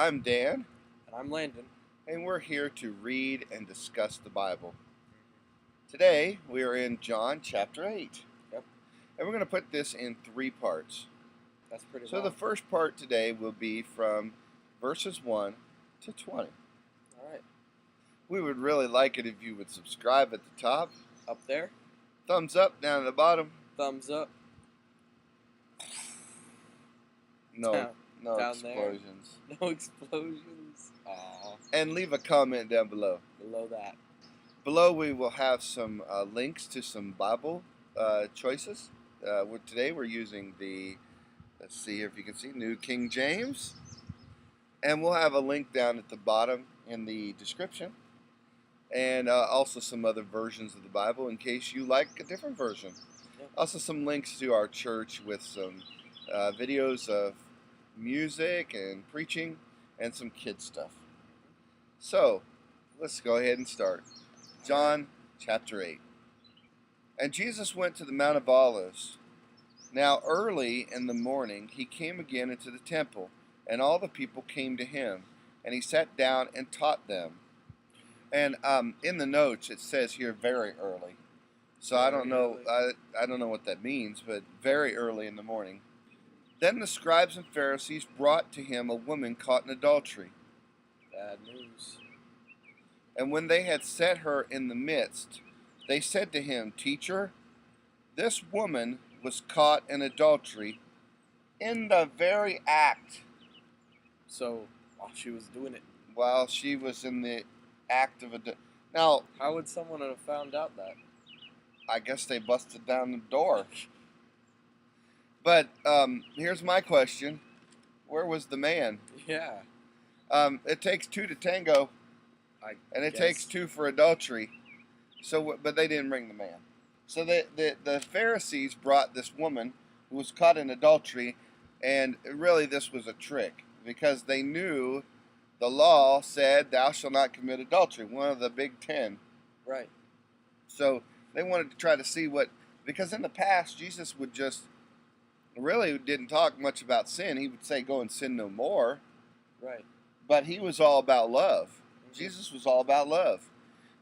I'm Dan, And I'm Landon. and we're here to read and discuss the Bible. Today, we are in John chapter 8. Yep. And we're going to put this in 3 parts. That's pretty So long. the first part today will be from verses 1 to 20. All right. We would really like it if you would subscribe at the top. Up there. Thumbs up down at the bottom. Thumbs up. No down explosions. There. No explosions. Aw. And leave a comment down below. Below that. Below we will have some links to some Bible choices. Today we're using the, let's see here if you can see, New King James. And we'll have a link down at the bottom in the description. And also some other versions of the Bible in case you like a different version. Yeah. Also some links to our church with some videos of music and preaching and some kid stuff. So, let's go ahead and start. John chapter 8. And Jesus went to the Mount of Olives. Now early in the morning he came again into the temple, and all the people came to him, and he sat down and taught them. And in the notes it says here very early. So I don't know what that means, but very early in the morning. Then the scribes and Pharisees brought to him a woman caught in adultery. Bad news. And when they had set her in the midst, they said to him, Teacher, this woman was caught in adultery in the very act. So, while she was doing it. While she was in the act of adultery. Now, how would someone have found out that? I guess they busted down the door. But here's my question. Where was the man? Yeah. It takes 2 to tango. And it takes 2 for adultery. So, but they didn't bring the man. So the Pharisees brought this woman who was caught in adultery, and really this was a trick because they knew the law said thou shalt not commit adultery, one of the big 10. Right. So they wanted to try to see because in the past Jesus would just really didn't talk much about sin. He would say go and sin no more. Right. But he was all about love. Mm-hmm. Jesus was all about love.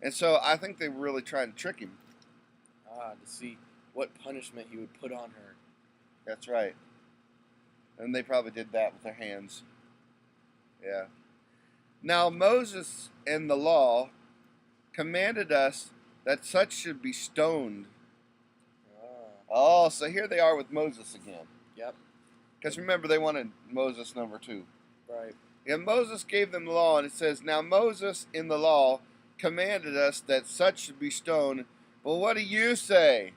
And so I think they were really trying to trick him. To see what punishment he would put on her. That's right. And they probably did that with their hands. Yeah. Now Moses in the law commanded us that such should be stoned. Oh, so here they are with Moses again. Yep. Because remember, they wanted Moses number 2. Right. And Moses gave them the law, and it says, Now Moses in the law commanded us that such should be stoned. Well, what do you say?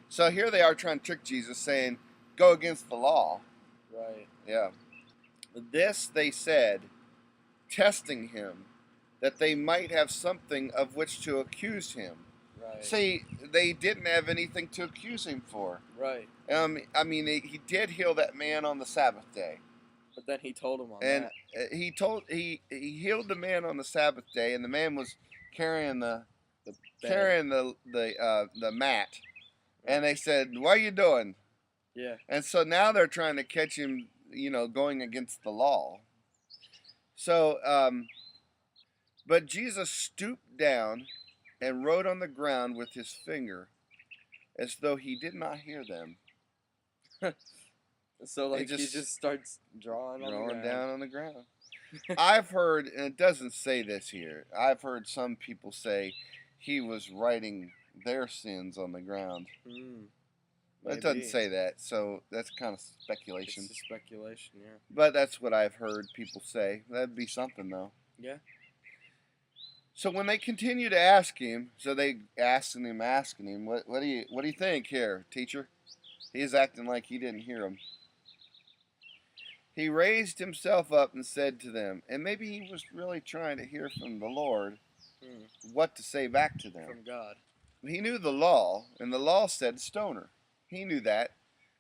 So here they are trying to trick Jesus, saying, go against the law. Right. Yeah. This they said, testing him, that they might have something of which to accuse him. Right. See, they didn't have anything to accuse him for. Right. I mean, he did heal that man on the Sabbath day. But then he told him on and that. He healed the man on the Sabbath day, and the man was carrying the mat. And they said, what are you doing? Yeah. And so now they're trying to catch him, going against the law. So, but Jesus stooped down and wrote on the ground with his finger as though he did not hear them. So he just starts drawing down on the ground. I've heard, and it doesn't say this here, I've heard some people say he was writing their sins on the ground. But it doesn't say that, so that's kind of speculation. It's speculation, yeah. But that's what I've heard people say. That'd be something, though. Yeah. So when they continue to ask him, they asking him, what do you think here, teacher? He's acting like he didn't hear him. He raised himself up and said to them, and maybe he was really trying to hear from the Lord what to say back to them. From God. He knew the law, and the law said stoner. He knew that,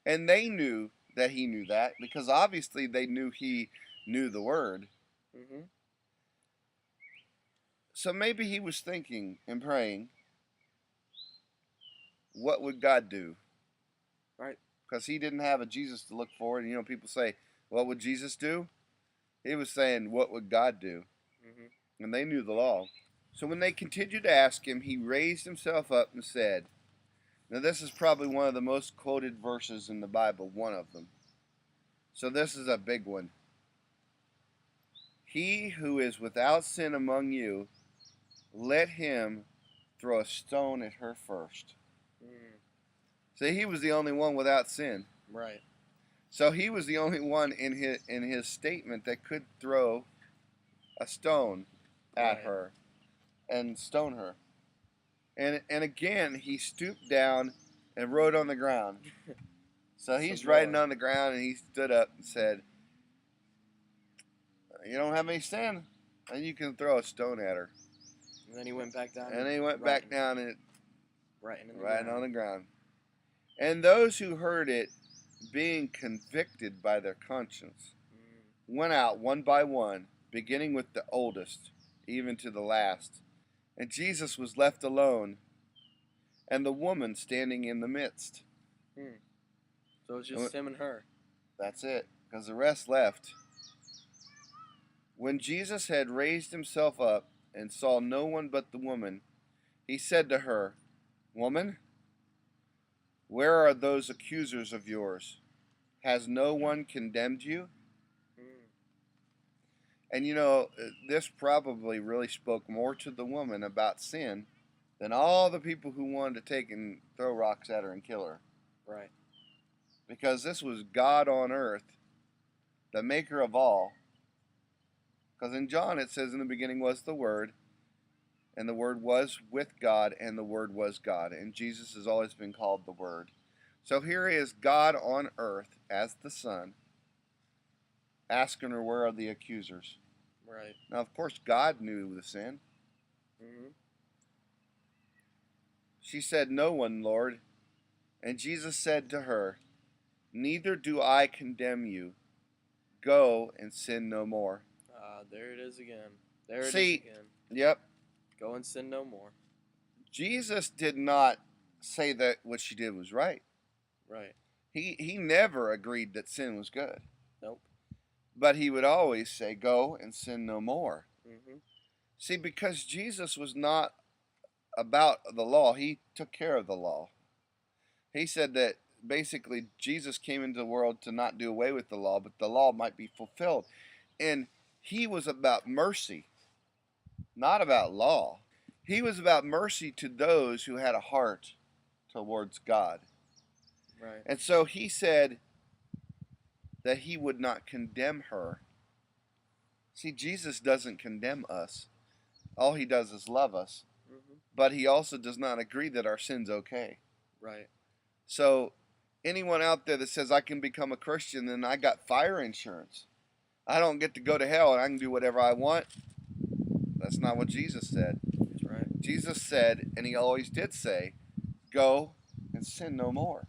and they knew that he knew that, because obviously they knew he knew the word. Mm-hmm. So maybe he was thinking and praying, what would God do? Right. Because he didn't have a Jesus to look for. And people say, what would Jesus do? He was saying, what would God do? Mm-hmm. And they knew the law. So when they continued to ask him, he raised himself up and said, now this is probably one of the most quoted verses in the Bible, one of them. So this is a big one. He who is without sin among you, let him throw a stone at her first. Mm. See, he was the only one without sin. Right. So he was the only one in his statement that could throw a stone at Right. her and stone her. And again, he stooped down and wrote on the ground. So he's Some writing more. on the ground, and he stood up and said, you don't have any sin, and you can throw a stone at her. And then he went back down. And he went back down and Writing on the ground. And those who heard it, being convicted by their conscience, went out one by one, beginning with the oldest, even to the last. And Jesus was left alone, and the woman standing in the midst. So it's just him and her. That's it, because the rest left. When Jesus had raised himself up and saw no one but the woman, he said to her, Woman, where are those accusers of yours? Has no one condemned you? And you know, this probably really spoke more to the woman about sin than all the people who wanted to take and throw rocks at her and kill her. Right. Because this was God on earth, the maker of all. Because in John it says in the beginning was the Word, and the Word was with God, and the Word was God. And Jesus has always been called the Word. So here is God on earth as the Son, asking her where are the accusers. Right. Now, of course, God knew the sin. She said, No one, Lord. And Jesus said to her, Neither do I condemn you. Go and sin no more. There it is again. There it is again. Yep. Go and sin no more. Jesus did not say that what she did was right. Right. He never agreed that sin was good. Nope. But he would always say, Go and sin no more. Mm-hmm. See, because Jesus was not about the law, he took care of the law. He said that basically Jesus came into the world to not do away with the law, but the law might be fulfilled. And he was about mercy, not about law. He was about mercy to those who had a heart towards God. Right. And so he said that he would not condemn her. See, Jesus doesn't condemn us. All he does is love us. Mm-hmm. But he also does not agree that our sin's okay. Right. So anyone out there that says I can become a Christian and I got fire insurance, I don't get to go to hell and I can do whatever I want, that's not what Jesus said. That's right. Jesus said, and he always did say, go and sin no more.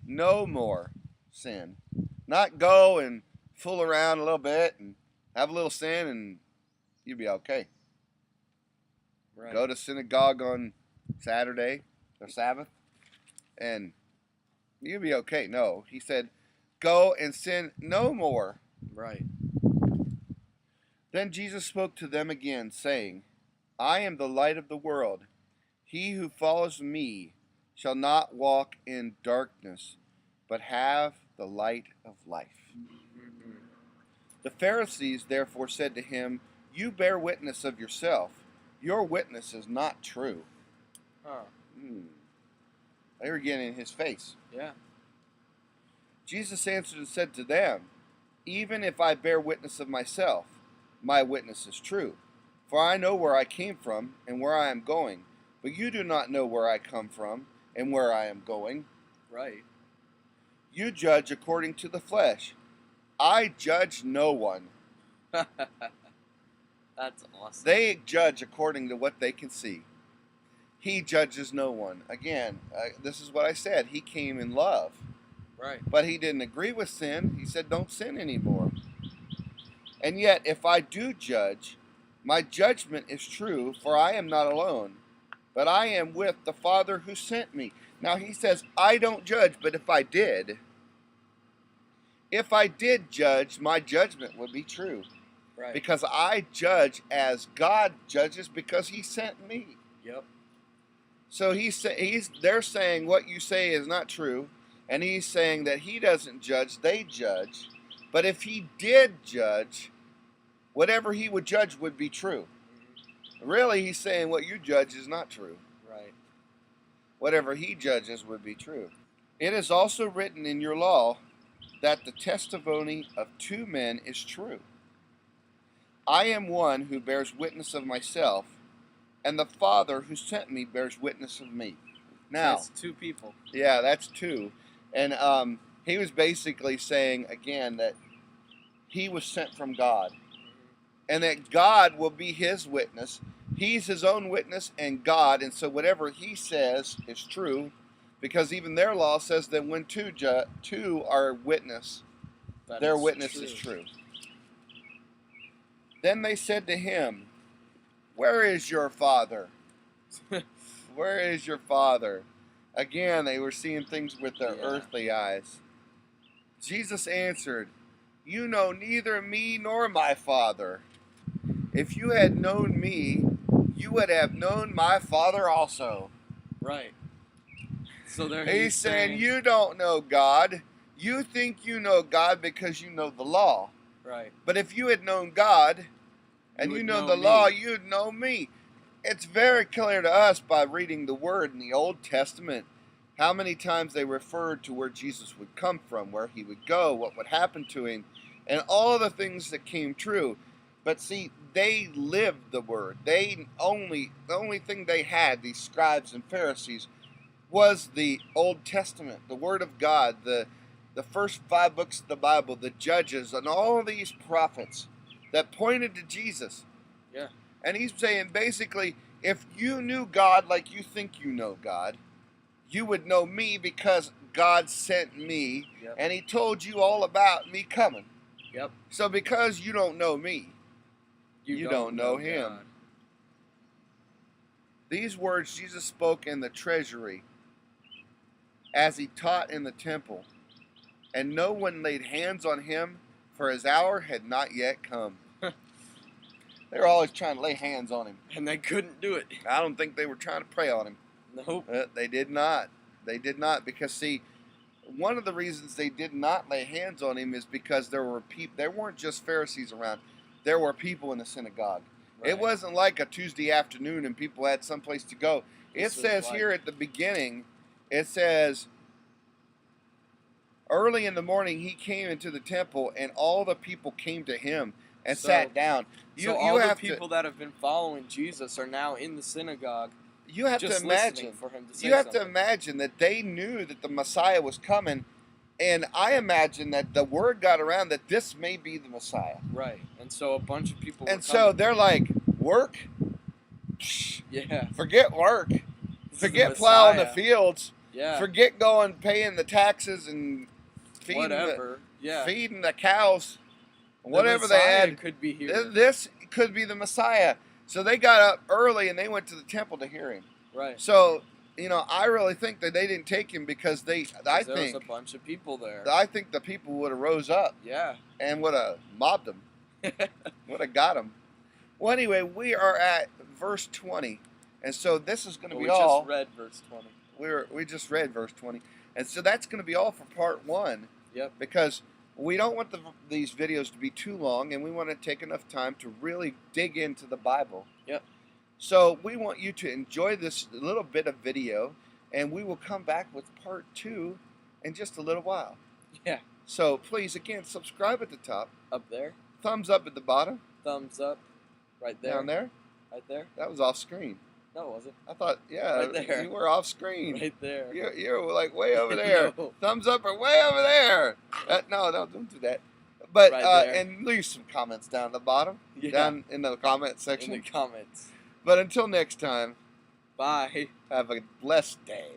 No more sin. Not go and fool around a little bit and have a little sin and you'll be okay. Right. Go to synagogue on Saturday or Sabbath and you'll be okay. No, he said, go and sin no more. Right. Then Jesus spoke to them again, saying, I am the light of the world. He who follows me shall not walk in darkness, but have the light of life. Mm-hmm. The Pharisees therefore said to him, You bear witness of yourself. Your witness is not true. Huh. They were getting in his face. Yeah. Jesus answered and said to them, Even if I bear witness of myself, my witness is true. For I know where I came from and where I am going, but you do not know where I come from and where I am going. Right. You judge according to the flesh. I judge no one. That's awesome. They judge according to what they can see. He judges no one. Again, this is what I said. He came in love. Right. But he didn't agree with sin. He said, don't sin anymore. And yet, if I do judge, my judgment is true, for I am not alone, but I am with the Father who sent me. Now he says, I don't judge, but if I did, If I did judge, my judgment would be true. Right. Because I judge as God judges because he sent me. Yep. So they're saying what you say is not true, and he's saying that he doesn't judge, they judge. But if he did judge, whatever he would judge would be true. Really, he's saying what you judge is not true. Right. Whatever he judges would be true. It is also written in your law that the testimony of two men is true. I am one who bears witness of myself, and the Father who sent me bears witness of me. Now, that's two people. Yeah, that's two. And he was basically saying, again, that he was sent from God. And that God will be his witness. He's his own witness and God. And so whatever he says is true. Because even their law says that when two are witness, their witness is true. Then they said to him, where is your father? Where is your father? Again, they were seeing things with their earthly eyes. Jesus answered, you know neither me nor my Father. If you had known me, you would have known my Father also. Right. So there he's saying, you don't know God. You think you know God because you know the law. Right. But if you had known God, and you know the law, you'd know me. It's very clear to us by reading the Word in the Old Testament how many times they referred to where Jesus would come from, where he would go, what would happen to him, and all the things that came true. But see, they lived the Word. The only thing they had, these scribes and Pharisees, was the Old Testament, the Word of God, the first 5 books of the Bible, the Judges, and all these prophets that pointed to Jesus. Yeah. And he's saying, basically, if you knew God like you think you know God, you would know me because God sent me, and he told you all about me coming. Yep. So because you don't know me, you don't know him. God. These words Jesus spoke in the treasury as he taught in the temple, and no one laid hands on him, for his hour had not yet come. They were always trying to lay hands on him. And they couldn't do it. I don't think they were trying to pray on him. Nope. They did not. They did not, because see, one of the reasons they did not lay hands on him is because there were people. There weren't just Pharisees around. There were people in the synagogue. Right. It wasn't like a Tuesday afternoon and people had someplace to go. It says here at the beginning, it says, early in the morning he came into the temple and all the people came to him and sat down. All the people that have been following Jesus are now in the synagogue. You have to imagine. You have to imagine that they knew that the Messiah was coming, and I imagine that the word got around that this may be the Messiah. Right, and so a bunch of people. And so they're like, work? Yeah. Forget work. Forget plowing the fields. Yeah. Forget going paying the taxes and feeding feeding the cows. Whatever they had, could be here. This could be the Messiah. So they got up early and they went to the temple to hear him. Right. So, I really think that they didn't take him because there was a bunch of people there. I think the people would have rose up. Yeah. And would have mobbed him. Would have got him. Well, anyway, we are at verse 20. And so this is going to be all. We just read verse 20. We just read verse 20. And so that's going to be all for part 1. Yep. Because we don't want these videos to be too long, and we want to take enough time to really dig into the Bible. Yep. So we want you to enjoy this little bit of video, and we will come back with part 2 in just a little while. Yeah. So please, again, subscribe at the top. Up there. Thumbs up at the bottom. Thumbs up. Right there. Down there. Right there. That was off screen. No, it wasn't. I thought, right there. You were off screen. Right there. You're like way over there. No. Thumbs up or way over there. No, don't do that. But right and leave some comments down at the bottom. Yeah. Down in the comment section. In the comments. But until next time. Bye. Have a blessed day.